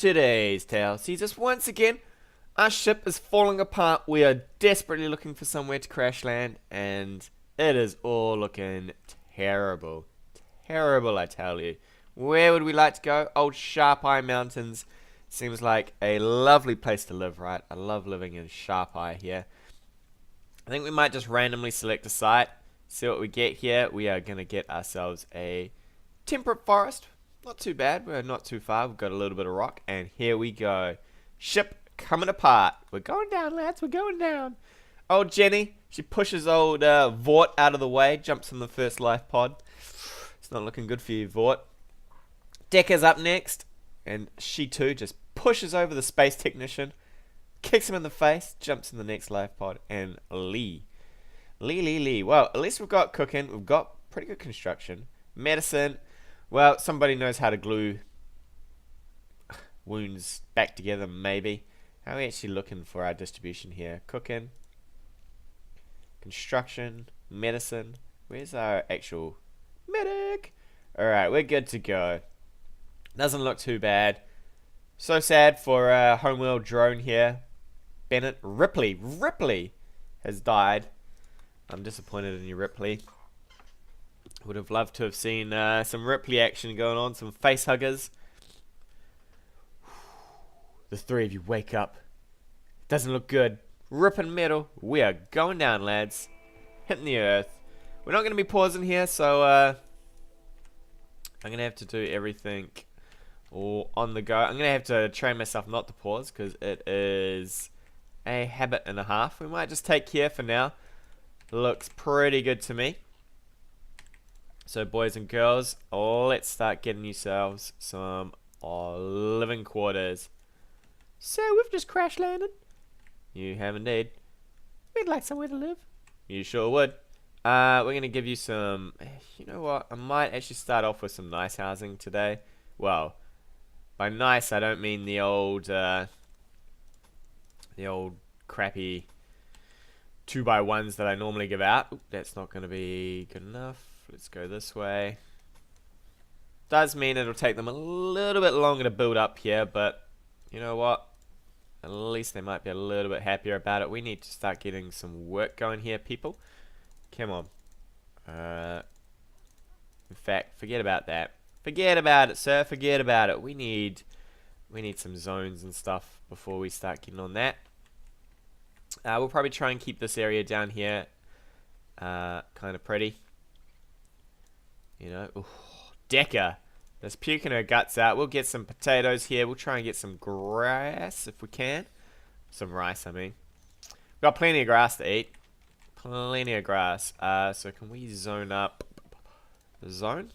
Today's tale sees us once again. Our ship is falling apart. We are desperately looking for somewhere to crash land, and it is all looking terrible. Terrible, I tell you. Where would we like to go? Old Sharp Eye Mountains. Seems like a lovely place to live, right? I love living in Sharp Eye here. I think we might just randomly select a site. See what we get here. We are going to get ourselves a temperate forest. Not too bad. We're not too far. We've got a little bit of rock. And here we go. Ship coming apart. We're going down, lads. We're going down. Old Jenny, she pushes old Vort out of the way. Jumps on the first life pod. It's not looking good for you, Vort. Decker's up next. And she too just pushes over the space technician. Kicks him in the face. Jumps in the next life pod. And Lee. Lee. Well, at least we've got cooking. We've got pretty good construction. Medicine. Well, somebody knows how to glue wounds back together, maybe. How are we actually looking for our distribution here? Cooking. Construction. Medicine. Where's our actual medic? Alright, we're good to go. Doesn't look too bad. So sad for Homeworld drone here. Bennett. Ripley has died. I'm disappointed in you, Ripley. Would have loved to have seen some Ripley action going on, some face huggers. The three of you wake up. Doesn't look good. Ripping metal. We are going down, lads. Hitting the earth. We're not going to be pausing here, so I'm going to have to do everything all on the go. I'm going to have to train myself not to pause because it is a habit and a half. We might just take here for now. Looks pretty good to me. So boys and girls, let's start getting yourselves some living quarters. So we've just crash landed. You have indeed. We'd like somewhere to live. You sure would. We're going to give you some, you know what, I might actually start off with some nice housing today. Well, by nice I don't mean the old crappy 2x1s that I normally give out. Oop, that's not going to be good enough. Let's go this way. Does mean it'll take them a little bit longer to build up here, but you know what? At least they might be a little bit happier about it. We need to start getting some work going here, people. Come on. In fact, forget about that. Forget about it, sir. Forget about it. We need some zones and stuff before we start getting on that. We'll probably try and keep this area down here kind of pretty. You know, ooh, Decker. There's puking her guts out. We'll get some potatoes here. We'll try and get some grass if we can. Some rice, I mean. We've got plenty of grass to eat. Plenty of grass. So can we zone up the zone?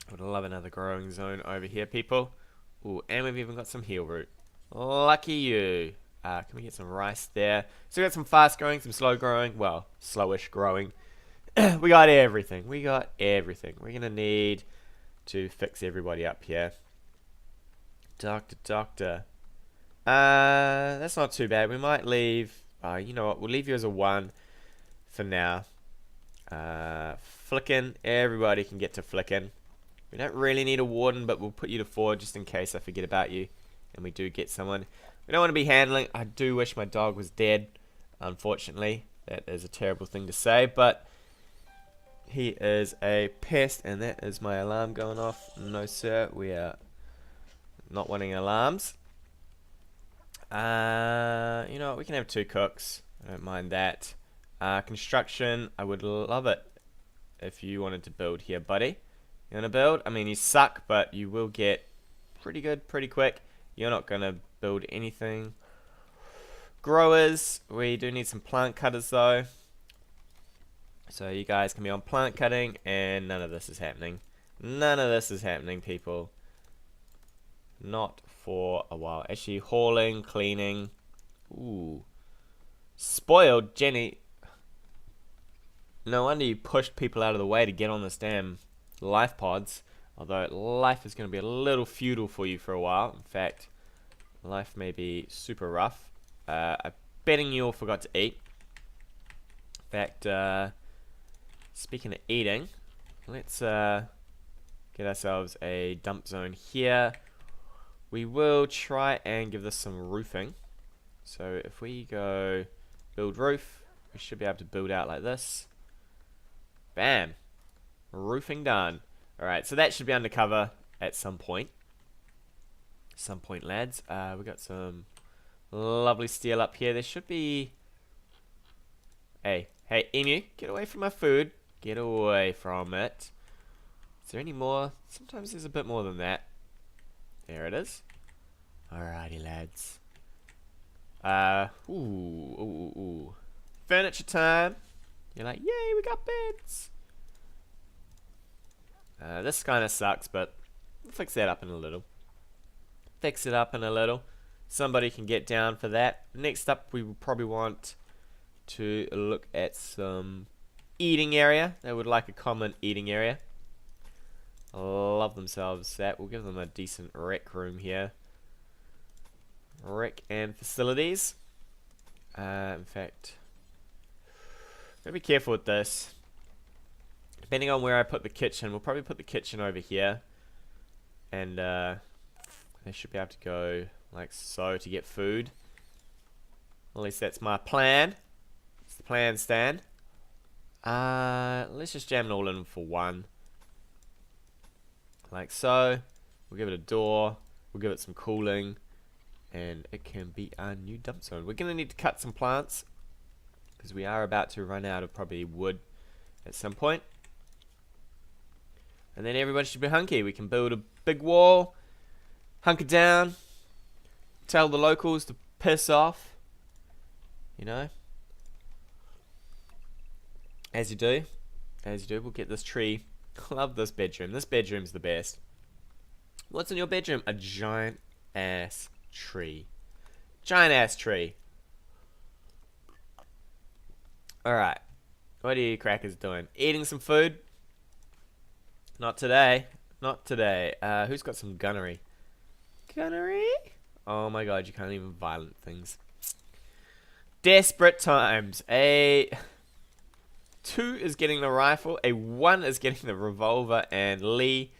I would love another growing zone over here, people. Ooh, and we've even got some heel root. Lucky you. Can we get some rice there? So we got some fast growing, some slow growing. Well, slowish growing. We got everything. We got everything. We're going to need to fix everybody up here. Doctor. That's not too bad. We might leave... you know what? We'll leave you as a 1 for now. Flicking. Everybody can get to flicking. We don't really need a warden, but we'll put you to 4 just in case I forget about you. And we do get someone. We don't want to be handling... I do wish my dog was dead. Unfortunately. That is a terrible thing to say, but... He is a pest, and that is my alarm going off. No, sir, we are not wanting alarms. You know what, we can have 2 cooks. I don't mind that. Construction, I would love it if you wanted to build here, buddy. You want to build? I mean, you suck, but you will get pretty good pretty quick. You're not going to build anything. Growers, we do need some plant cutters, though. So you guys can be on plant cutting, and none of this is happening. None of this is happening, people. Not for a while. Actually, hauling, cleaning. Ooh. Spoiled, Jenny. No wonder you pushed people out of the way to get on this damn life pods. Although life is going to be a little feudal for you for a while. In fact, life may be super rough. I'm betting you all forgot to eat. In fact, speaking of eating, let's get ourselves a dump zone here. We will try and give this some roofing. So if we go build roof, we should be able to build out like this. Bam. Roofing done. Alright, so that should be undercover at some point. Lads. We got some lovely steel up here. There should be... Hey, emu, get away from my food. Get away from it. Is there any more? Sometimes there's a bit more than that. There it is. Alrighty, lads. Ooh. Furniture time. You're like, yay, we got beds. This kind of sucks, but we'll fix that up in a little. Somebody can get down for that. Next up, we will probably want to look at some eating area. They would like a common eating area. Love themselves that. We'll give them a decent rec room here. Rec and facilities. In fact, gotta be careful with this. Depending on where I put the kitchen, we'll probably put the kitchen over here. And they should be able to go like so to get food. At least that's my plan. It's the plan, Stan. Let's just jam it all in for one. Like so. We'll give it a door. We'll give it some cooling. And it can be our new dump zone. We're going to need to cut some plants, because we are about to run out of probably wood at some point. And then everybody should be hunky. We can build a big wall. Hunker down. Tell the locals to piss off. You know. As you do. We'll get this tree. I love this bedroom. This bedroom's the best. What's in your bedroom? A giant ass tree. Alright. What are you crackers doing? Eating some food? Not today. Who's got some gunnery? Oh my god, you can't even violent things. Desperate times. A 2 is getting the rifle. A 1 is getting the revolver. And Lee,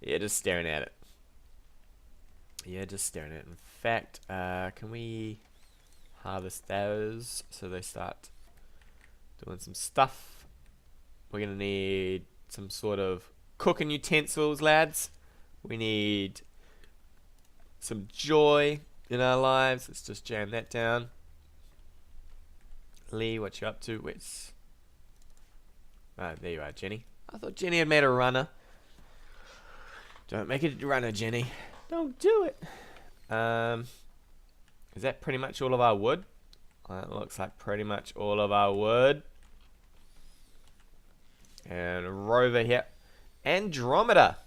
you're just staring at it. In fact, can we harvest those so they start doing some stuff? We're going to need some sort of cooking utensils, lads. We need some joy in our lives. Let's just jam that down. Lee, what you up to? There you are, Jenny. I thought Jenny had made a runner. Don't make it a runner, Jenny. Don't do it. Is that pretty much all of our wood? It looks like pretty much all of our wood. And rover here. Andromeda.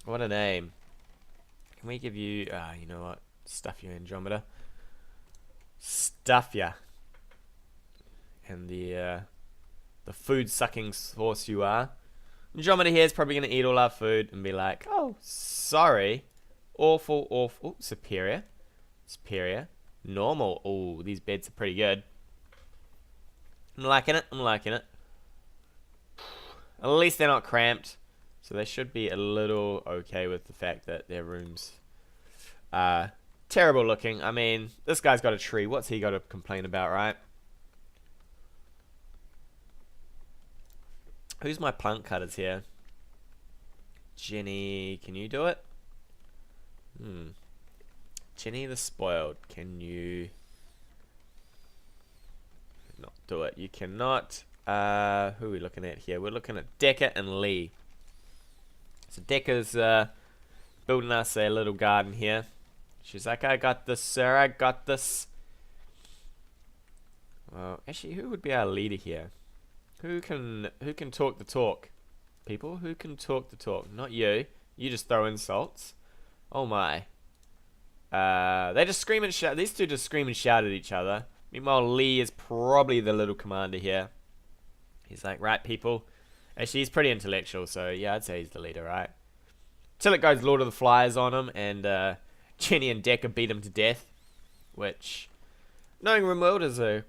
What a name. Can we give you... you know what? Stuff you, Andromeda. Stuff ya. And the food-sucking source you are. Andromeda here is probably going to eat all our food and be like, oh, sorry. Awful. Superior. Normal. Oh, these beds are pretty good. I'm liking it. At least they're not cramped. So they should be a little okay with the fact that their rooms are terrible looking. I mean, this guy's got a tree. What's he got to complain about, right? Who's my plant cutters here? Jenny, can you do it? Jenny the Spoiled, can you not do it? You cannot. Who are we looking at here? We're looking at Decker and Lee. So Decker's building us a little garden here. She's like, I got this, sir. I got this. Well, actually, who would be our leader here? Who can talk the talk? People, who can talk the talk? Not you. You just throw insults. Oh my. They just scream and shout. These two just scream and shout at each other. Meanwhile, Lee is probably the little commander here. He's like, right, people. Actually, he's pretty intellectual, so yeah, I'd say he's the leader, right? Till it goes Lord of the Flies on him, and Jenny and Decker beat him to death. Which, knowing RimWorld is a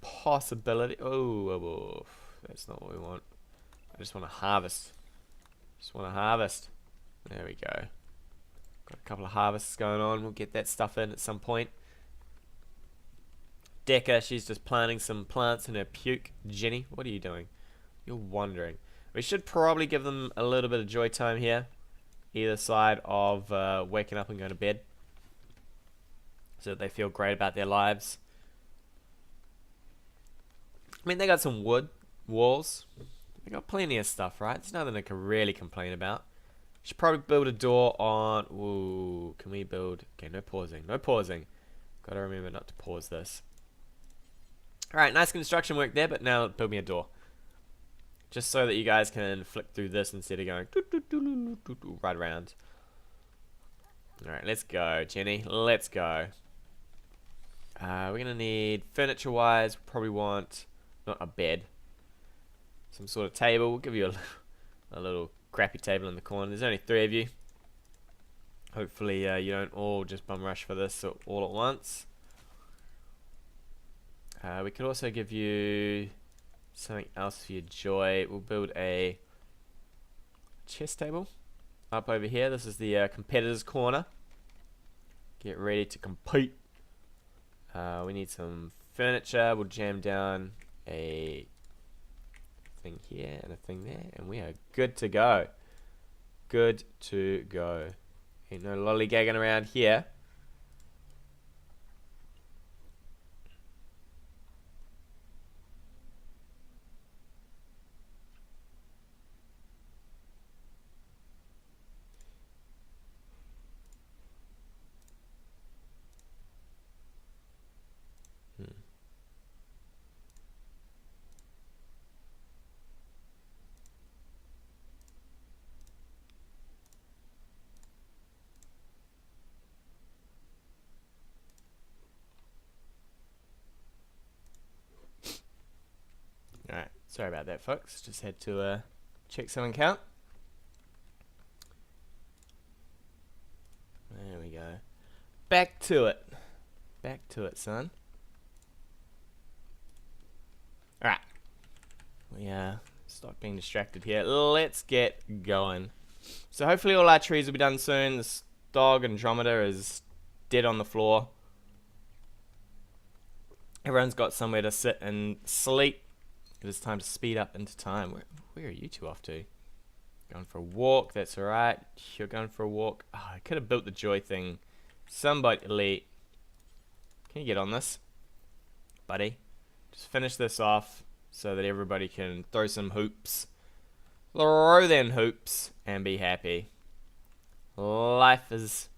possibility. Oh, that's not what we want. I just want to harvest. There we go. Got a couple of harvests going on. We'll get that stuff in at some point. Decca, she's just planting some plants in her puke. Jenny, what are you doing? You're wandering. We should probably give them a little bit of joy time here. Either side of waking up and going to bed. So that they feel great about their lives. I mean, they got some wood walls. They got plenty of stuff, right? There's nothing they can really complain about. Should probably build a door on... Ooh, can we build... Okay, no pausing. No pausing. Gotta remember not to pause this. Alright, nice construction work there, but now build me a door. Just so that you guys can flick through this instead of going right around. Alright, let's go, Jenny. Let's go. We're gonna need furniture-wise. Probably want not a bed, some sort of table. We'll give you a little crappy table in the corner. There's only 3 of you. Hopefully, you don't all just bum rush for this all at once. We could also give you something else for your joy. We'll build a chess table up over here. This is the competitors' corner. Get ready to compete. We need some furniture. We'll jam down a thing here and a thing there, and we are good to go. Good to go. Ain't no lollygagging around here. Alright, sorry about that, folks. Just had to check some count. There we go. Back to it. Back to it, son. Alright. We stop being distracted here. Let's get going. So hopefully all our trees will be done soon. This dog Andromeda is dead on the floor. Everyone's got somewhere to sit and sleep. It is time to speed up into time. Where are you two off to? Going for a walk, that's alright. You're going for a walk. Oh, I could have built the joy thing. Somebody, can you get on this? Buddy. Just finish this off so that everybody can throw some hoops. Throw them hoops and be happy. Life is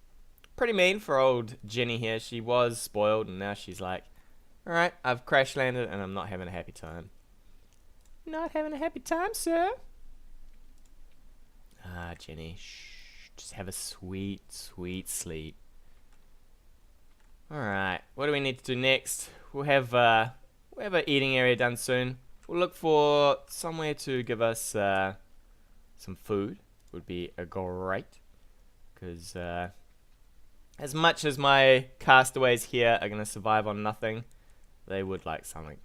pretty mean for old Jenny here. She was spoiled and now she's like, alright, I've crash landed and I'm not having a happy time. Not having a happy time, sir? Ah, Jenny, shh. Just have a sweet, sweet sleep. Alright, what do we need to do next? We'll have an eating area done soon. We'll look for somewhere to give us some food. Would be great. Because as much as my castaways here are going to survive on nothing, they would like something.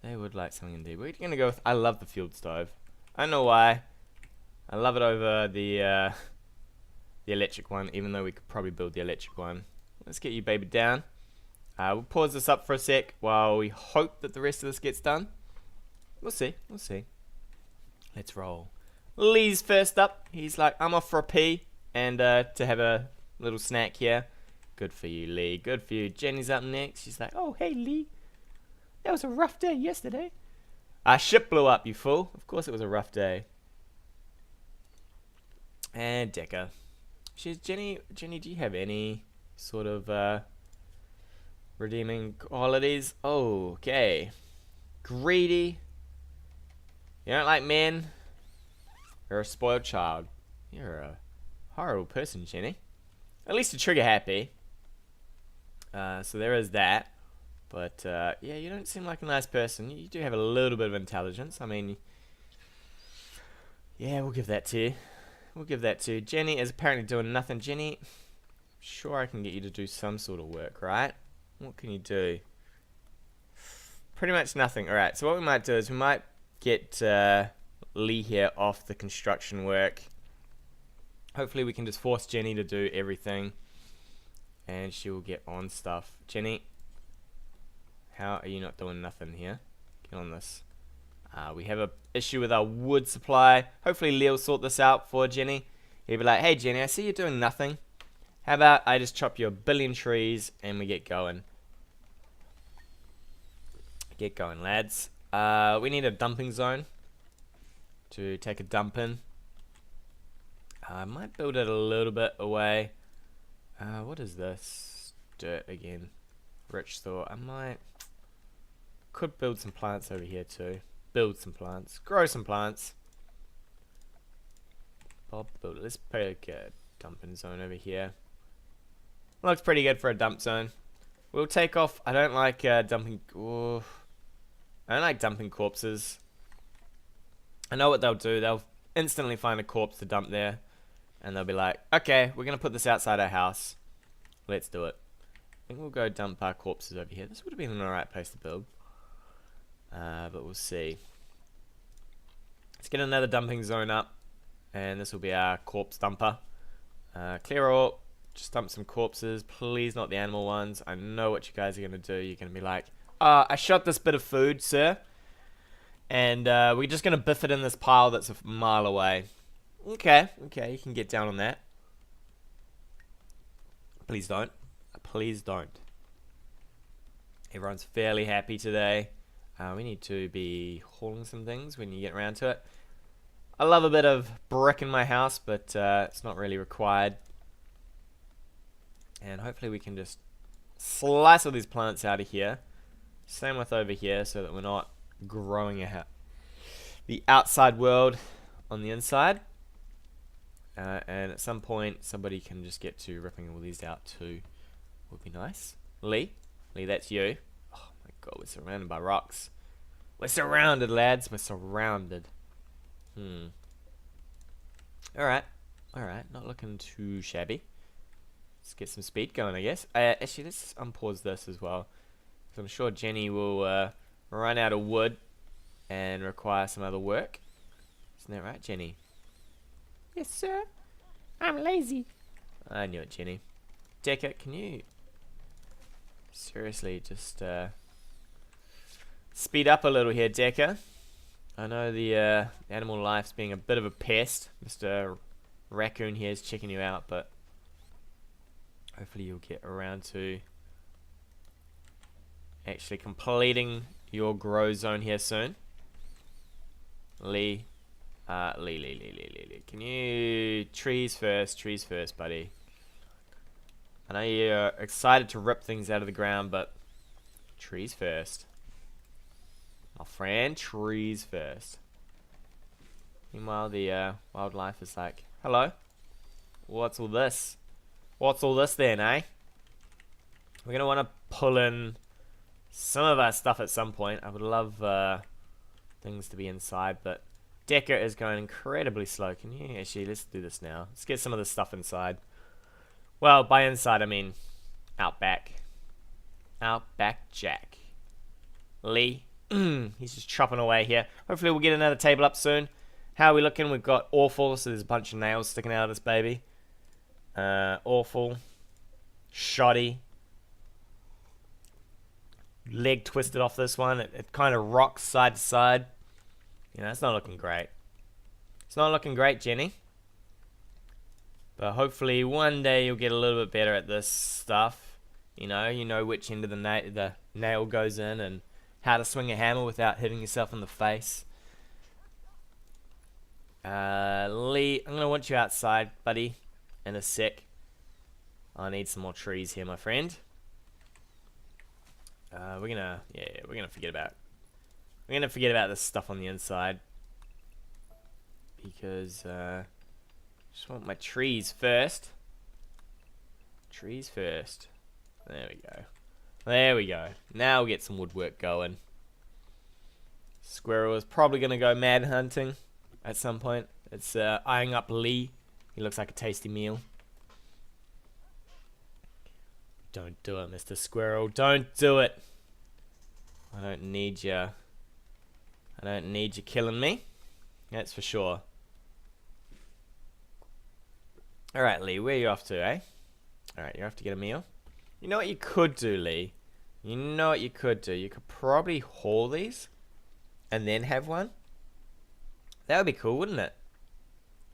They would like something indeed. We're going to go with, I love the field stove. I don't know why. I love it over the electric one, even though we could probably build the electric one. Let's get you baby down. We'll pause this up for a sec while we hope that the rest of this gets done. We'll see. We'll see. Let's roll. Lee's first up. He's like, I'm off for a pee and to have a little snack here. Good for you, Lee. Good for you. Jenny's up next. She's like, oh, hey, Lee. That was a rough day yesterday. Our ship blew up, you fool. Of course it was a rough day. And Decca. Jenny, do you have any sort of redeeming qualities? Oh, okay. Greedy. You don't like men. You're a spoiled child. You're a horrible person, Jenny. At least you're trigger happy. So there is that. But, yeah, you don't seem like a nice person. You do have a little bit of intelligence. I mean, yeah, we'll give that to you. We'll give that to you. Jenny is apparently doing nothing. Jenny, sure I can get you to do some sort of work, right? What can you do? Pretty much nothing. Alright, so what we might do is we might get Lee here off the construction work. Hopefully we can just force Jenny to do everything, and she will get on stuff. Jenny, how are you not doing nothing here? Get on this. We have a issue with our wood supply. Hopefully Leo will sort this out for Jenny. He'll be like, hey Jenny, I see you're doing nothing. How about I just chop you a billion trees and we get going. Get going, lads. We need a dumping zone to take a dump in. I might build it a little bit away. What is this? Dirt again. Rich thought. Could build some plants over here too. Build some plants. Grow some plants. Bob build it. Let's put a dumping zone over here. Looks pretty good for a dump zone. We'll take off. I don't like dumping. Ooh, I don't like dumping corpses. I know what they'll do. They'll instantly find a corpse to dump there, and they'll be like, "Okay, we're gonna put this outside our house. Let's do it." I think we'll go dump our corpses over here. This would have been an alright place to build. But we'll see. Let's get another dumping zone up, and this will be our corpse dumper. Clear all, just dump some corpses, please not the animal ones. I know what you guys are going to do. You're going to be like, I shot this bit of food, sir, and we're just going to biff it in this pile that's a mile away. Okay, you can get down on that. Please don't. Please don't. Everyone's fairly happy today. We need to be hauling some things when you get around to it. I love a bit of brick in my house, but it's not really required. And hopefully we can just slice all these plants out of here. Same with over here, so that we're not growing the outside world on the inside. And at some point, somebody can just get to ripping all these out too. Would be nice. Lee, that's you. Oh my god, we're surrounded by rocks. We're surrounded, lads. We're surrounded. Alright. Not looking too shabby. Let's get some speed going, I guess. Actually, let's unpause this as well. Because I'm sure Jenny will run out of wood and require some other work. Isn't that right, Jenny? Yes, sir. I'm lazy. I knew it, Jenny. Decker, can you seriously just speed up a little here, Decker? I know the animal life's being a bit of a pest. Mr. Raccoon here is checking you out, but hopefully you'll get around to actually completing your grow zone here soon. Lee. Lee. Can you... Trees first, buddy. I know you're excited to rip things out of the ground, but trees first. My friend, trees first. Meanwhile, the wildlife is like, hello? What's all this? What's all this then, eh? We're going to want to pull in some of our stuff at some point. I would love things to be inside, but Decker is going incredibly slow. Can you actually, let's do this now. Let's get some of this stuff inside. Well, by inside, I mean out back. Outback Jack. Lee. He's just chopping away here. Hopefully we'll get another table up soon. How are we looking? We've got awful, so there's a bunch of nails sticking out of this baby. Awful. Shoddy. Leg twisted off this one. It kind of rocks side to side. You know, it's not looking great. It's not looking great, Jenny. But hopefully one day you'll get a little bit better at this stuff. You know which end of the nail goes in and how to swing a hammer without hitting yourself in the face. Lee, I'm going to want you outside, buddy, in a sec. I need some more trees here, my friend. We're gonna forget about this stuff on the inside. Because, just want my trees first. Trees first. There we go. Now we'll get some woodwork going. Squirrel is probably going to go mad hunting at some point. It's eyeing up Lee. He looks like a tasty meal. Don't do it, Mr. Squirrel. Don't do it. I don't need you. I don't need you killing me. That's for sure. Alright, Lee, where are you off to, eh? Alright, you're off to get a meal. You know what you could do, Lee? You know what you could do? You could probably haul these and then have one. That would be cool, wouldn't it?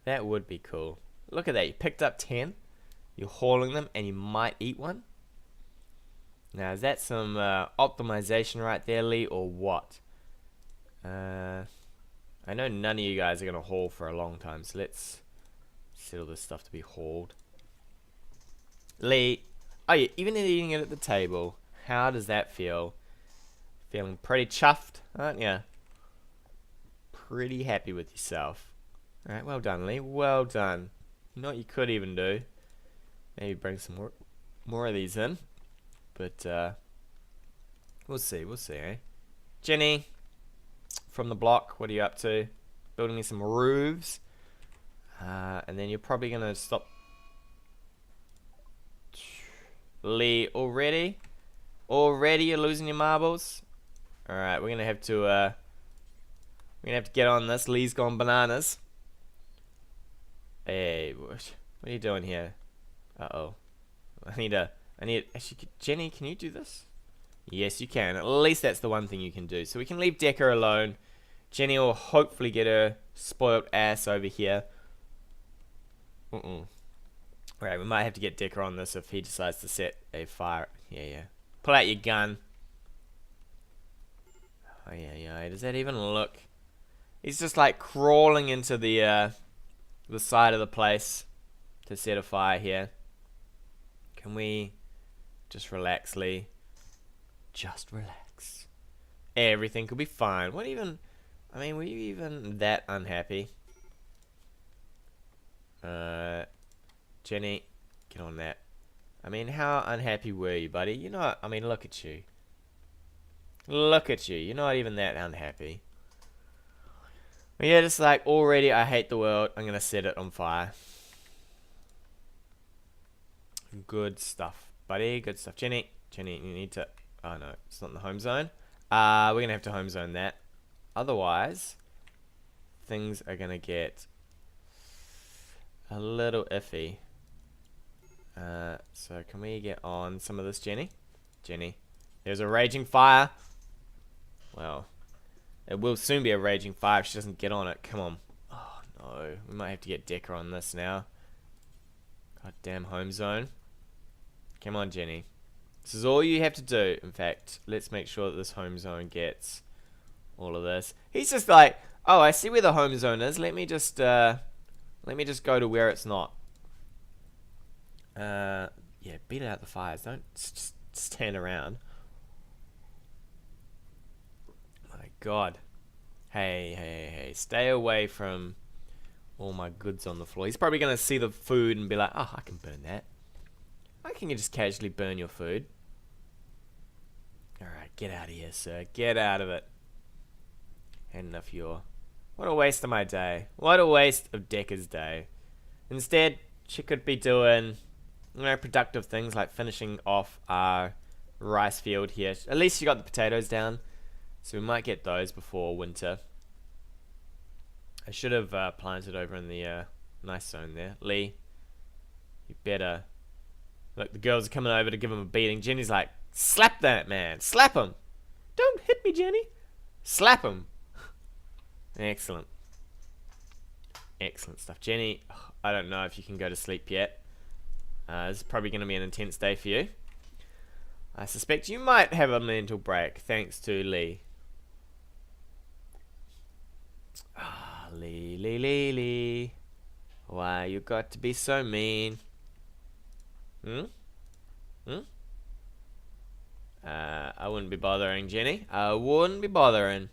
That would be cool. Look at that. You picked up 10. You're hauling them and you might eat one. Now, is that some optimization right there, Lee, or what? I know none of you guys are going to haul for a long time, so let's settle this stuff to be hauled. Lee, oh, you're even eating it at the table. How does that feel? Feeling pretty chuffed, aren't you? Pretty happy with yourself. Alright, well done, Lee. Well done. You know what you could even do? Maybe bring some more of these in. But, we'll see, eh? Jenny, from the block, what are you up to? Building me some roofs. And then you're probably going to stop. Lee, already? Already you're losing your marbles? Alright, we're going to have to get on this. Lee's gone bananas. Hey, what are you doing here? Uh-oh. Actually, Jenny, can you do this? Yes, you can. At least that's the one thing you can do. So we can leave Decker alone. Jenny will hopefully get her spoiled ass over here. Alright, we might have to get Decker on this if he decides to set a fire. Yeah. Pull out your gun. Oh, yeah. Does that even look? He's just like crawling into the side of the place to set a fire here. Can we just relax, Lee? Just relax. Everything could be fine. Were you even that unhappy? Jenny, get on that. How unhappy were you, buddy? You're not, look at you. Look at you. You're not even that unhappy. Yeah, just like, already I hate the world. I'm going to set it on fire. Good stuff, buddy. Good stuff. Jenny, you need to... Oh, no. It's not in the home zone. We're going to have to home zone that. Otherwise, things are going to get a little iffy. So, can we get on some of this, Jenny? Jenny. There's a raging fire. Well, it will soon be a raging fire if she doesn't get on it. Come on. Oh, no. We might have to get Decker on this now. Goddamn home zone. Come on, Jenny. This is all you have to do. In fact, let's make sure that this home zone gets all of this. He's just like, oh, I see where the home zone is. Let me just go to where it's not. Yeah, beat it out the fires. Don't just stand around. My God. Hey. Stay away from all my goods on the floor. He's probably going to see the food and be like, oh, I can burn that. Why can you just casually burn your food? Alright, get out of here, sir. Get out of it. Had enough your... What a waste of my day. What a waste of Decker's day. Instead, she could be doing, productive things like finishing off our rice field here. At least she got the potatoes down. So we might get those before winter. I should have planted over in the nice zone there. Lee, you better... Look, the girls are coming over to give him a beating. Jenny's like, slap that man. Slap him. Don't hit me, Jenny. Slap him. Excellent. Excellent stuff. Jenny, I don't know if you can go to sleep yet. This is probably going to be an intense day for you. I suspect you might have a mental break thanks to Lee. Lee. Why you got to be so mean? I wouldn't be bothering, Jenny. I wouldn't be bothering.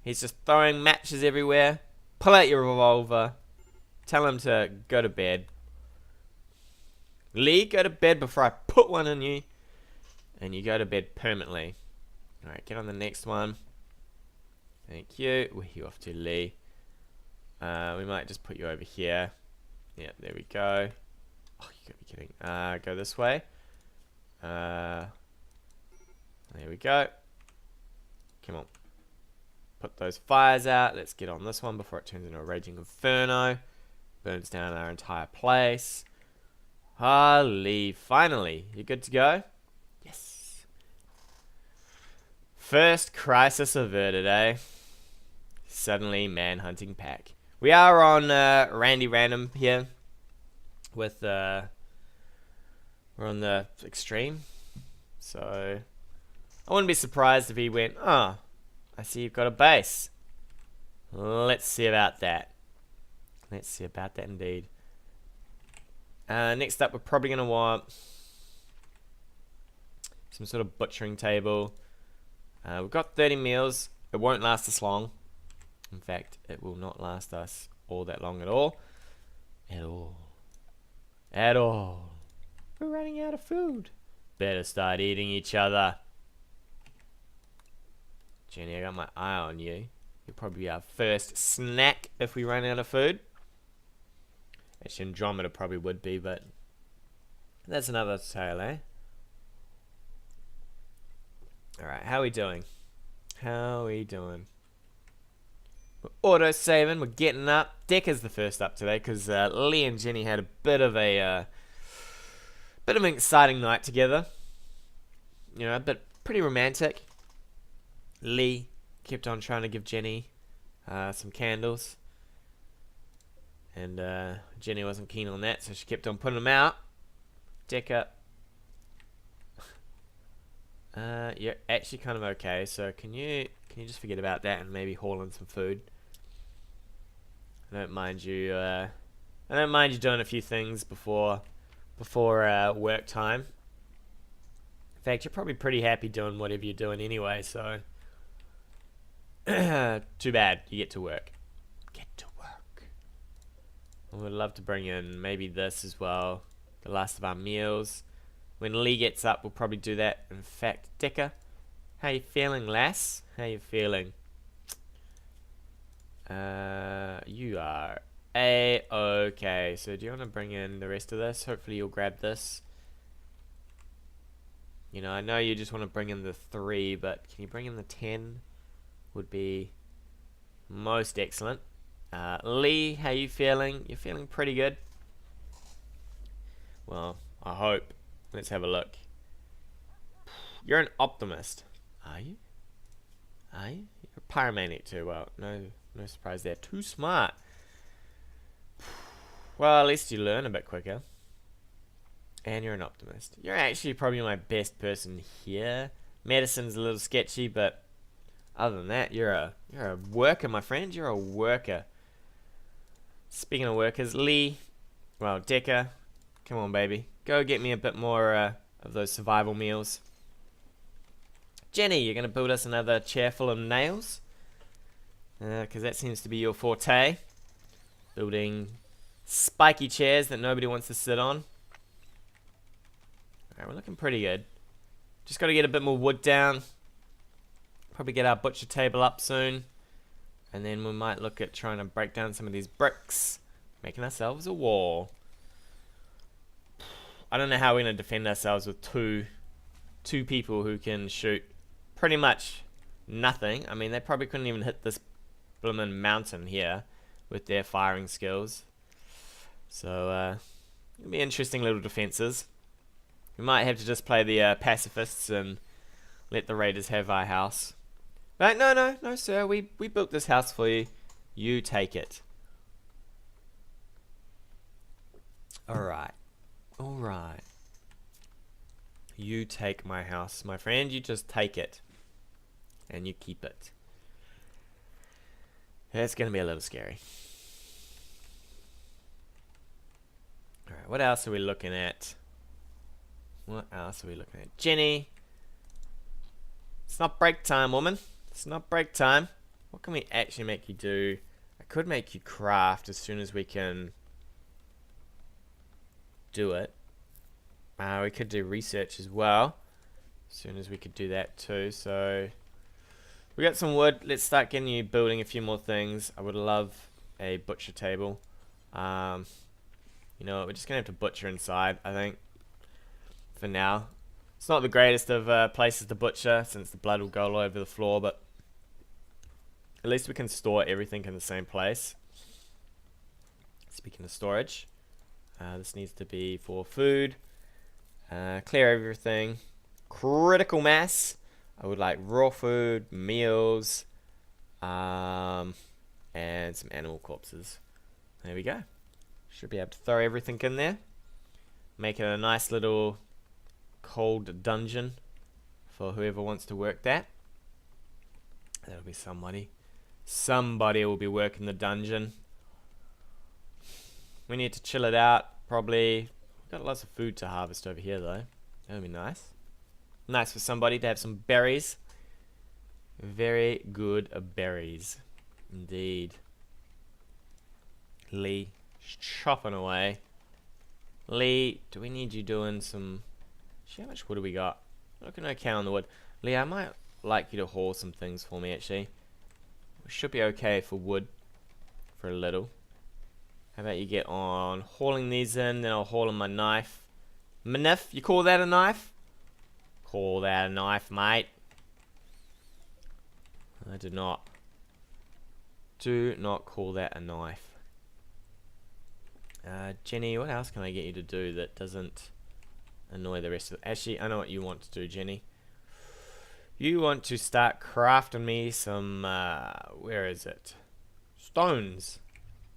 He's just throwing matches everywhere. Pull out your revolver. Tell him to go to bed. Lee, go to bed before I put one in you. And you go to bed permanently. Alright, get on the next one. Thank you. Where are you off to, Lee? We might just put you over here. Yeah, there we go. Oh, you gotta be kidding. Go this way. There we go. Come on. Put those fires out. Let's get on this one before it turns into a raging inferno. Burns down our entire place. Holy, finally. You good to go? Yes. First crisis averted, eh? Suddenly man-hunting pack. We are on Randy Random here. With, we're on the extreme. So, I wouldn't be surprised if he went, oh, I see you've got a base. Let's see about that. Let's see about that indeed. Next up, we're probably going to want some sort of butchering table. We've got 30 meals. It won't last us long. In fact, it will not last us all that long at all. At all. At all. We're running out of food. Better start eating each other. Jenny, I got my eye on you. You'll probably be our first snack if we run out of food. Actually, Andromeda probably would be, but that's another tale, eh? Alright, how are we doing? How are we doing? We're auto-saving, we're getting up. Decker's the first up today, because Lee and Jenny had a bit of an exciting night together. You know, but pretty romantic. Lee kept on trying to give Jenny some candles. And Jenny wasn't keen on that, so she kept on putting them out. Decker, you're actually kind of okay. So can you just forget about that and maybe haul in some food? I don't mind you. I don't mind you doing a few things before work time. In fact, you're probably pretty happy doing whatever you're doing anyway. So too bad you get to work. Get to work. I would love to bring in maybe this as well. The last of our meals. When Lee gets up, we'll probably do that. In fact, Decker, how you feeling, lass? How you feeling? You are A-okay. So do you want to bring in the rest of this? Hopefully you'll grab this. You know, I know you just want to bring in the 3, but can you bring in the 10? Would be most excellent. Lee, how you feeling? You're feeling pretty good? Well, I hope. Let's have a look. You're an optimist. Are you? Are you? You're a pyromaniac too. Well, no surprise there. Too smart. Well, at least you learn a bit quicker. And you're an optimist. You're actually probably my best person here. Medicine's a little sketchy, but other than that, you're a worker, my friend. You're a worker. Speaking of workers, Lee, well, Decker, come on, baby. Go get me a bit more of those survival meals. Jenny, you're going to build us another chair full of nails? Because that seems to be your forte. Building spiky chairs that nobody wants to sit on. Alright, we're looking pretty good. Just got to get a bit more wood down. Probably get our butcher table up soon. And then we might look at trying to break down some of these bricks. Making ourselves a wall. I don't know how we're going to defend ourselves with two people who can shoot pretty much nothing. I mean, they probably couldn't even hit this bloomin' mountain here with their firing skills. So, it'll be interesting little defenses. We might have to just play the pacifists and let the raiders have our house. But no, sir. We built this house for you. You take it. Alright. Alright. You take my house, my friend. You just take it. And you keep it. It's going to be a little scary. Alright, what else are we looking at? What else are we looking at? Jenny. It's not break time, woman. It's not break time. What can we actually make you do? I could make you craft as soon as we can do it. We could do research as well. As soon as we could do that too. So we got some wood. Let's start getting you building a few more things. I would love a butcher table. You know, we're just gonna have to butcher inside, I think, for now. It's not the greatest of places to butcher, since the blood will go all over the floor, but at least we can store everything in the same place. Speaking of storage, this needs to be for food. Clear everything. Critical mass. I would like raw food, meals, and some animal corpses. There we go. Should be able to throw everything in there. Make it a nice little cold dungeon for whoever wants to work that. That'll be somebody. Somebody will be working the dungeon. We need to chill it out, probably. We've got lots of food to harvest over here, though. That'll be nice. Nice for somebody to have some berries. Very good berries. Indeed. Lee, chopping away. Lee, do we need you doing some... How much wood do we got? Looking okay on the wood. Lee, I might like you to haul some things for me, actually. We should be okay for wood. For a little. How about you get on hauling these in, then I'll haul in my knife. Manif, you call that a knife? Call that a knife, mate. I do not. Do not call that a knife. Jenny, what else can I get you to do that doesn't annoy the rest of it? Actually, I know what you want to do, Jenny. You want to start crafting me some, where is it? Stones.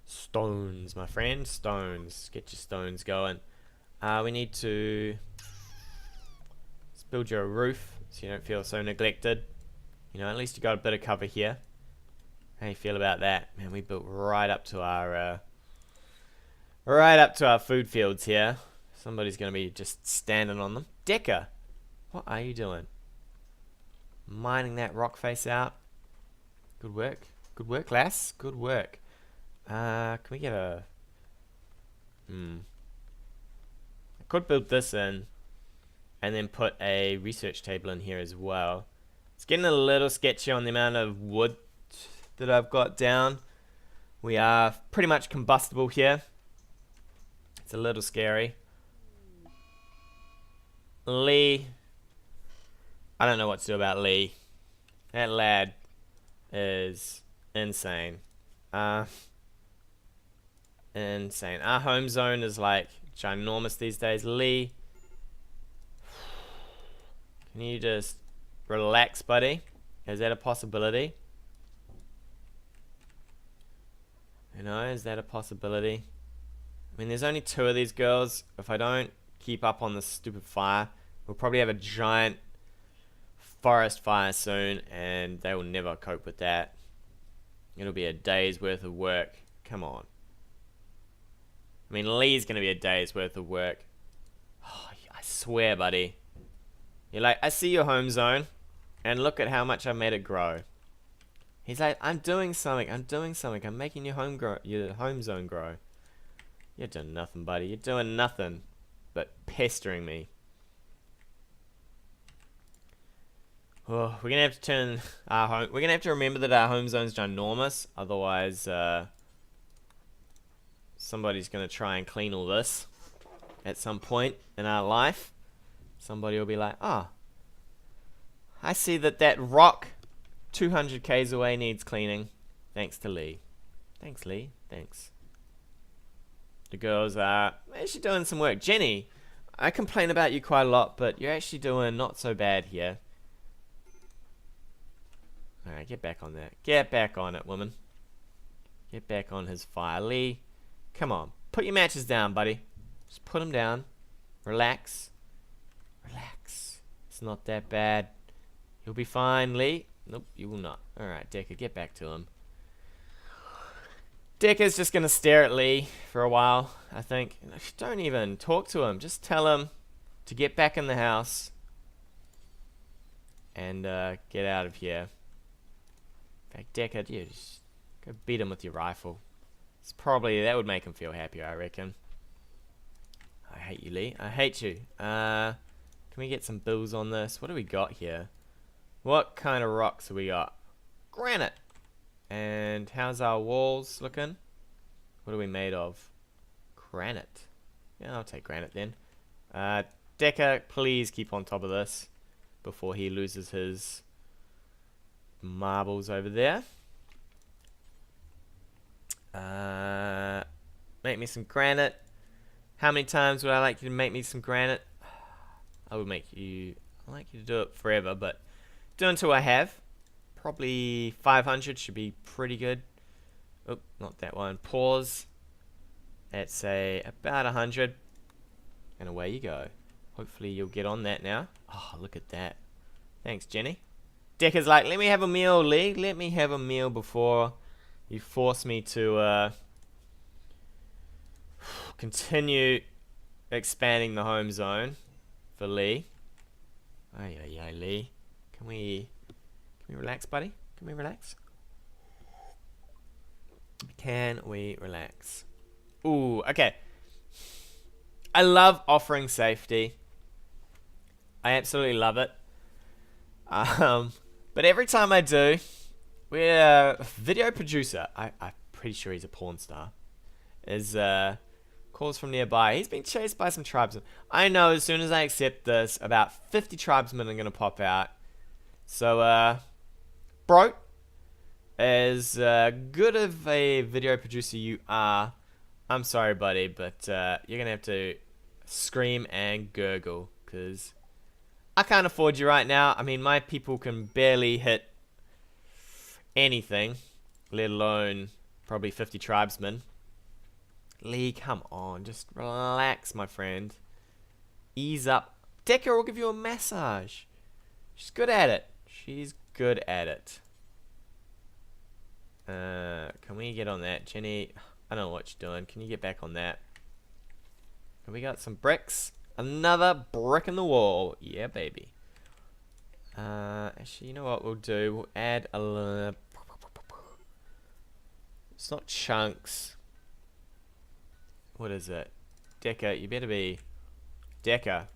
Stones, my friend. Stones. Get your stones going. We need to build you a roof so you don't feel so neglected. You know, at least you got a bit of cover here. How you feel about that? Man, we built right up to our food fields here. Somebody's gonna be just standing on them. Decker, what are you doing? Mining that rock face out. Good work. Good work, lass. Good work. Can we get a... I could build this in and then put a research table in here as well. It's getting a little sketchy on the amount of wood that I've got down. We are pretty much combustible here. It's a little scary. Lee. I don't know what to do about Lee. That lad is insane. Insane. Our home zone is like ginormous these days. Lee, can you just relax, buddy? Is that a possibility? You know, is that a possibility? I mean, there's only 2 of these girls. If I don't keep up on this stupid fire, we'll probably have a giant forest fire soon, and they will never cope with that. It'll be a day's worth of work. Come on. I mean, Lee's gonna be a day's worth of work. Oh, I swear, buddy. You're like, I see your home zone, and look at how much I made it grow. He's like, I'm doing something. I'm doing something. I'm making your home zone grow. You're doing nothing, buddy. You're doing nothing but pestering me. Oh, we're gonna have to turn our home. We're gonna have to remember that our home zone's ginormous. Otherwise, somebody's gonna try and clean all this at some point in our life. Somebody will be like, "Ah, oh, I see that rock 200 k's away needs cleaning. Thanks to Lee. Thanks, Lee. Thanks." The girls are actually doing some work. Jenny, I complain about you quite a lot, but you're actually doing not so bad here. Alright, get back on that. Get back on it, woman. Get back on his fire. Lee, come on. Put your matches down, buddy. Just put them down. Relax. Relax. It's not that bad. You'll be fine, Lee. Nope, you will not. Alright, Decker, get back to him. Decker's just going to stare at Lee for a while, I think. Don't even talk to him. Just tell him to get back in the house and get out of here. In fact, Decker, you just go beat him with your rifle. It's probably, that would make him feel happier, I reckon. I hate you, Lee. I hate you. Can we get some bills on this? What do we got here? What kind of rocks have we got? Granite. And how's our walls looking? What are we made of? Granite. Yeah, I'll take granite then. Decker, please keep on top of this before he loses his marbles over there. Make me some granite. How many times would I like you to make me some granite? I would like you to do it forever, but do until I have. Probably 500 should be pretty good. Oh, not that one. Pause. At say about 100. And away you go. Hopefully you'll get on that now. Oh, look at that. Thanks, Jenny. Decker's like, let me have a meal, Lee. Let me have a meal before you force me to continue expanding the home zone for Lee. Ay, ay, ay, Lee. Can we relax, buddy? Can we relax? Can we relax? Ooh, okay. I love offering safety. I absolutely love it. But every time I do, we're a video producer. I'm pretty sure he's a porn star. Is calls from nearby. He's been chased by some tribesmen. I know as soon as I accept this, about 50 tribesmen are gonna pop out. So, bro, as good of a video producer you are, I'm sorry, buddy, but you're gonna have to scream and gurgle, because I can't afford you right now. I mean, my people can barely hit anything, let alone probably 50 tribesmen. Lee, come on, just relax, my friend. Ease up. Decker will give you a massage. She's good at it. She's good at it. Can we get on that? Jenny, I don't know what you're doing. Can you get back on that? Have we got some bricks? Another brick in the wall. Yeah, baby. Actually, you know what we'll do? We'll add a... It's not chunks. What is it? Decker, you better be... Decker.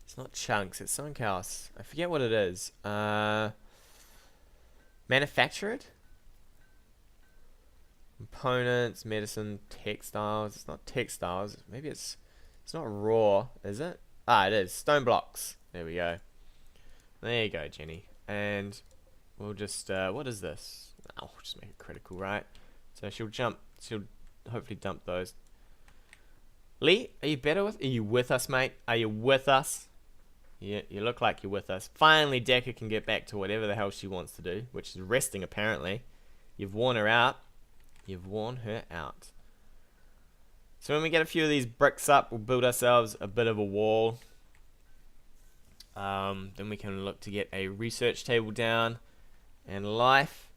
It's not chunks, it's something else. I forget what it is. Manufactured? Components, medicine, textiles. It's not textiles. Maybe it's not raw, is it? Ah, it is. Stone blocks. There we go. There you go, Jenny. And we'll just, what is this? Oh, we'll just make it critical, right? So she'll hopefully dump those. Lee, are you better with? Are you with us, mate? Are you with us? Yeah, you look like you're with us. Finally, Decker can get back to whatever the hell she wants to do, which is resting, apparently. You've worn her out. You've worn her out. So when we get a few of these bricks up, we'll build ourselves a bit of a wall. Then we can look to get a research table down. And life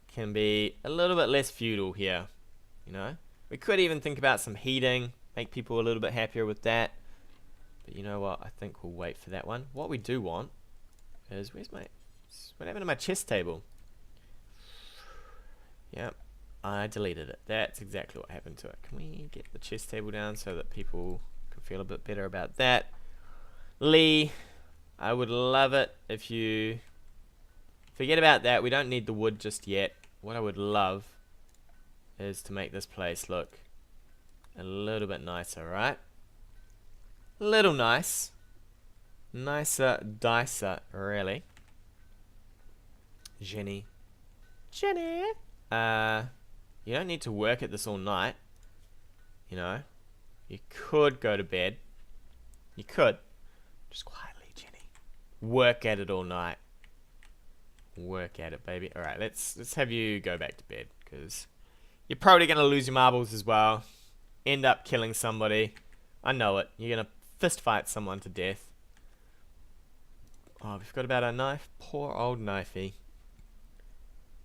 can be a little bit less feudal here. You know? We could even think about some heating. Make people a little bit happier with that. But you know what? I think we'll wait for that one. What we do want is... What happened to my chest table? Yep. I deleted it. That's exactly what happened to it. Can we get the chest table down so that people can feel a bit better about that? Lee, I would love it if you... Forget about that. We don't need the wood just yet. What I would love is to make this place look a little bit nicer, right? Little nice. Nicer, dicer, really. Jenny. Jenny! You don't need to work at this all night. You know? You could go to bed. You could. Just quietly, Jenny. Work at it all night. Work at it, baby. Alright, let's have you go back to bed, because you're probably going to lose your marbles as well. End up killing somebody. I know it. You're going to fist fight someone to death. Oh, we forgot about our knife. Poor old knifey.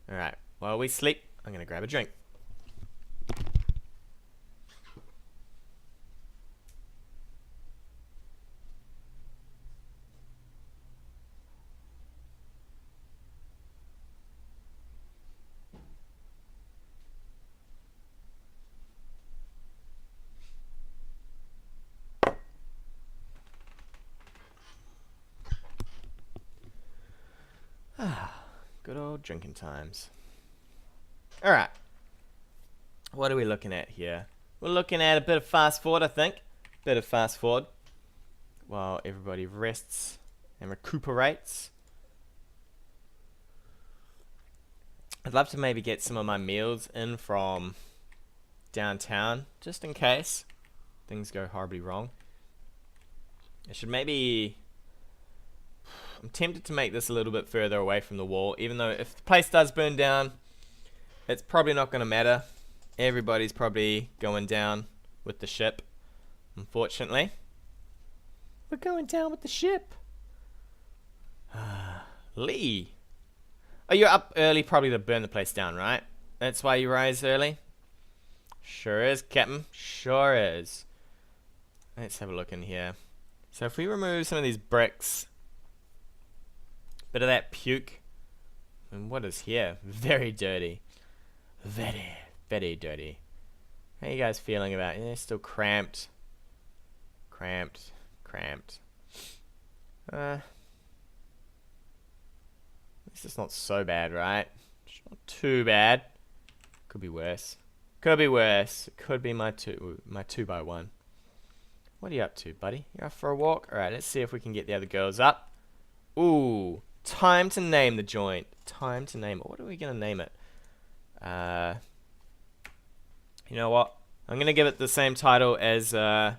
Alright, while we sleep, I'm going to grab a drink. Good old drinking times. Alright. What are we looking at here? We're looking at a bit of fast forward, I think. Bit of fast forward. While everybody rests and recuperates. I'd love to maybe get some of my meals in from downtown, just in case things go horribly wrong. I should maybe... I'm tempted to make this a little bit further away from the wall, even though if the place does burn down, it's probably not going to matter. Everybody's probably going down with the ship, unfortunately. We're going down with the ship. Lee. Oh, you're up early probably to burn the place down, right? That's why you rise early? Sure is, Captain. Sure is. Let's have a look in here. So if we remove some of these bricks, bit of that puke, and what is here? Very dirty. Very, very dirty. How are you guys feeling about it? Yeah, still cramped. Cramped. Cramped. This is not so bad, right? It's not too bad. Could be worse. Could be worse. It could be my 2x1. What are you up to, buddy? You up for a walk? Alright, let's see if we can get the other girls up. Ooh. Time to name the joint. Time to name it. What are we going to name it? You know what? I'm going to give it the same title as... we're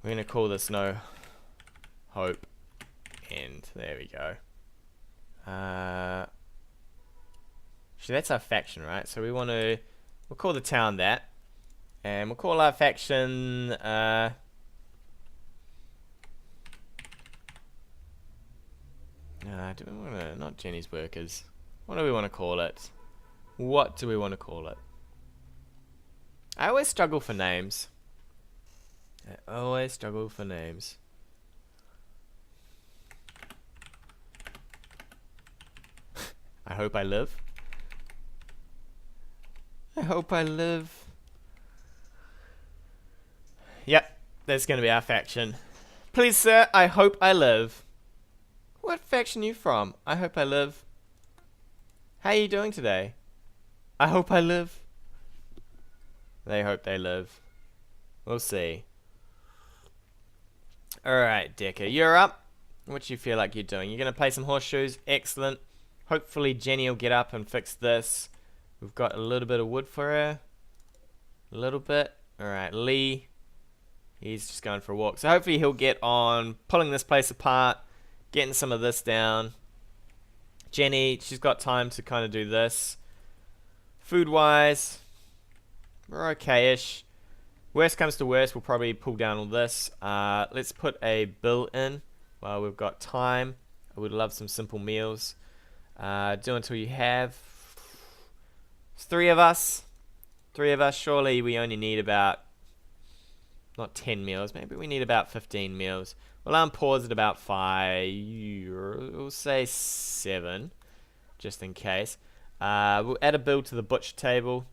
going to call this No Hope End. There we go. Actually, that's our faction, right? So we want to... We'll call the town that. And we'll call our faction... do we want to... Not Jenny's Workers. What do we want to call it? What do we want to call it? I always struggle for names. I always struggle for names. I hope I live. I hope I live. Yep, that's going to be our faction. Please, sir, I hope I live. What faction are you from? I hope I live. How are you doing today? I hope I live. They hope they live. We'll see. Alright, Decker, you're up. What do you feel like you're doing? You're going to play some horseshoes? Excellent. Hopefully Jenny will get up and fix this. We've got a little bit of wood for her. A little bit. Alright, Lee. He's just going for a walk. So hopefully he'll get on pulling this place apart. Getting some of this down. Jenny, she's got time to kind of do this. Food-wise, we're okay-ish. Worst comes to worst, we'll probably pull down all this. Let's put a bill in while we've got time. I would love some simple meals. Do until you have. It's 3 of us. 3 of us. Surely we only need about, not 10 meals. Maybe we need about 15 meals. Well, I'm paused at about 5. We'll say 7, just in case. We'll add a bill to the butcher table.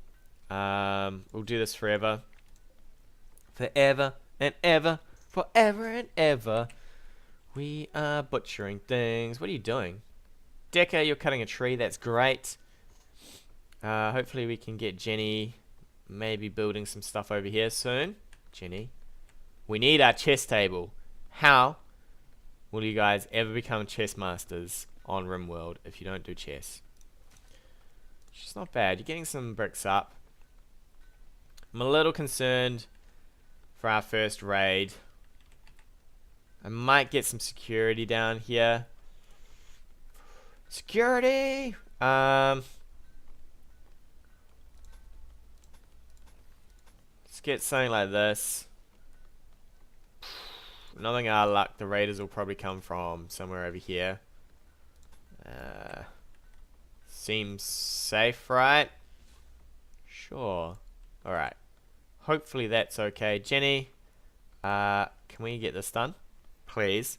We'll do this forever. Forever and ever. Forever and ever. We are butchering things. What are you doing? Decker, you're cutting a tree. That's great. Hopefully we can get Jenny maybe building some stuff over here soon. Jenny. We need our chess table. How will you guys ever become chess masters on RimWorld if you don't do chess? It's not bad. You're getting some bricks up. I'm a little concerned for our first raid. I might get some security down here. Security! Let's get something like this. Knowing our luck, the raiders will probably come from somewhere over here. Seems safe, right? Sure. Alright. Hopefully that's okay. Jenny, can we get this done? Please.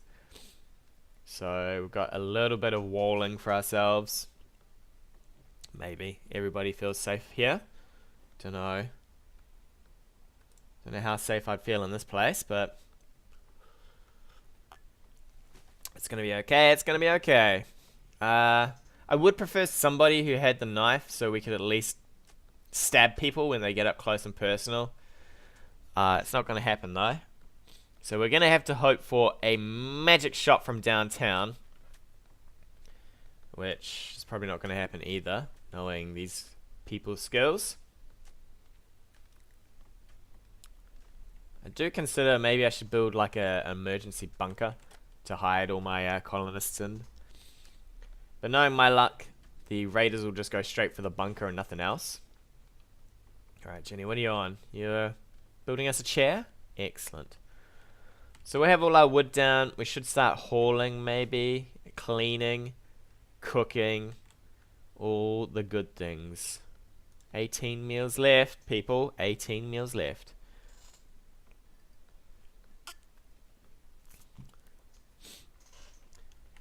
So, we've got a little bit of walling for ourselves. Maybe. Everybody feels safe here. Don't know. Don't know how safe I'd feel in this place, but... it's gonna be okay, it's gonna be okay. I would prefer somebody who had the knife so we could at least stab people when they get up close and personal. It's not gonna happen though. So we're gonna have to hope for a magic shot from downtown. which is probably not going to happen either, knowing these people's skills. I do consider maybe I should build like an emergency bunker to hide all my colonists in. But knowing my luck, the raiders will just go straight for the bunker and nothing else. Alright, Jenny, what are you on? You're building us a chair? Excellent. So we have all our wood down. We should start hauling maybe, cleaning, cooking, all the good things. 18 meals left, people. 18 meals left.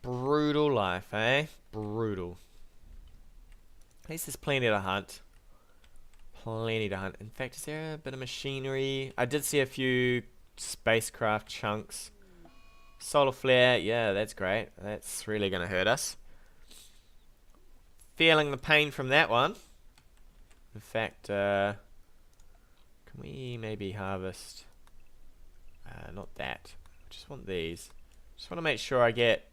Brutal life, eh? Brutal. At least there's plenty to hunt. Plenty to hunt. In fact, is there a bit of machinery? I did see a few spacecraft chunks. Solar flare, yeah, that's great. That's really going to hurt us. Feeling the pain from that one. In fact, can we maybe harvest? Not that. I just want these. Just want to make sure I get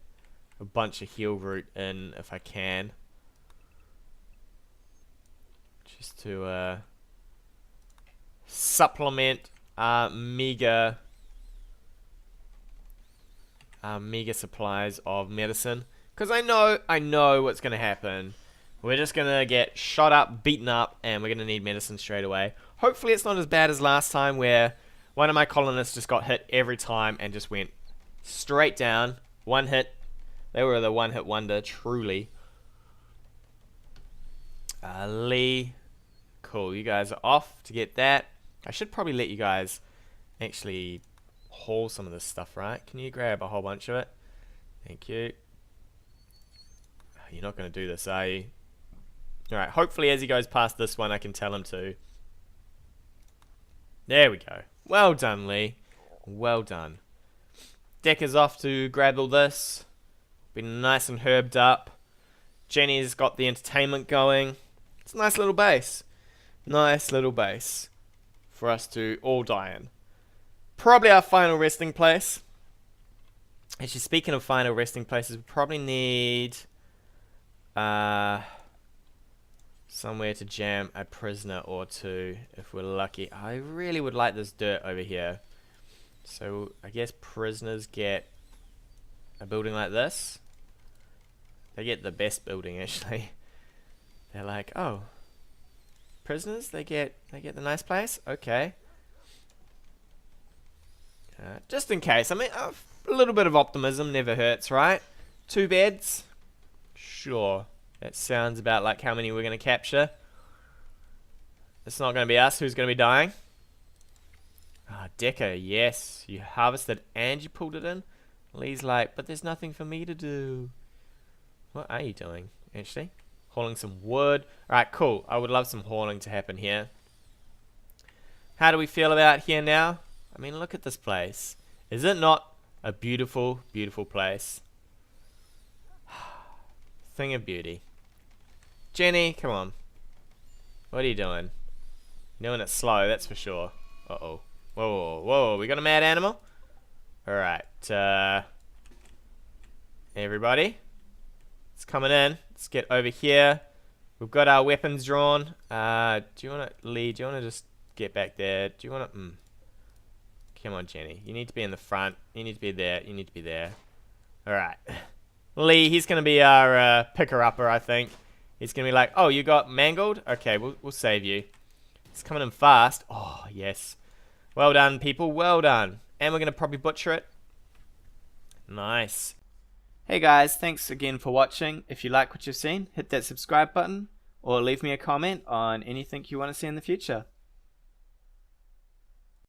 a bunch of heal root in if I can. Just to supplement our meager supplies of medicine. Because I know what's going to happen. We're just going to get shot up, beaten up, and we're going to need medicine straight away. Hopefully it's not as bad as last time where one of my colonists just got hit every time and just went straight down. One hit. They were the one-hit wonder, truly. Lee. Cool, you guys are off to get that. I should probably let you guys actually haul some of this stuff, right? Can you grab a whole bunch of it? Thank you. You're not going to do this, are you? Alright, hopefully as he goes past this one, I can tell him to. There we go. Well done, Lee. Well done. Decker's off to grab all this. Been nice and herbed up. Jenny's got the entertainment going. It's a nice little base. Nice little base for us to all die in. Probably our final resting place. Actually, speaking of final resting places, we probably need somewhere to jam a prisoner or two if we're lucky. I really would like this dirt over here. So I guess prisoners get a building like this. They get the best building actually. They're like, oh, prisoners, they get the nice place. Okay. Just in case. I mean, a little bit of optimism never hurts, right? 2 beds. Sure. That sounds about like how many we're going to capture. It's not going to be us who's going to be dying. Ah, Decker, yes. You harvested and you pulled it in. Lee's like, but there's nothing for me to do. What are you doing, actually? Hauling some wood. Alright, cool. I would love some hauling to happen here. How do we feel about here now? I mean, look at this place. Is it not a beautiful, beautiful place? Thing of beauty. Jenny, come on. What are you doing? You're doing it slow, that's for sure. Uh-oh. Whoa, whoa, we got a mad animal? Alright, everybody. It's coming in. Let's get over here. We've got our weapons drawn. Do you want to lead? Do you want to just get back there? Do you want to... Come on, Jenny. You need to be in the front. You need to be there. You need to be there. Alright. Lee, he's going to be our picker-upper, I think. He's going to be like, oh, you got mangled? Okay, we'll save you. It's coming in fast. Oh, yes. Well done, people. Well done. And we're going to probably butcher it. Nice. Hey guys, thanks again for watching. If you like what you've seen, hit that subscribe button or leave me a comment on anything you want to see in the future.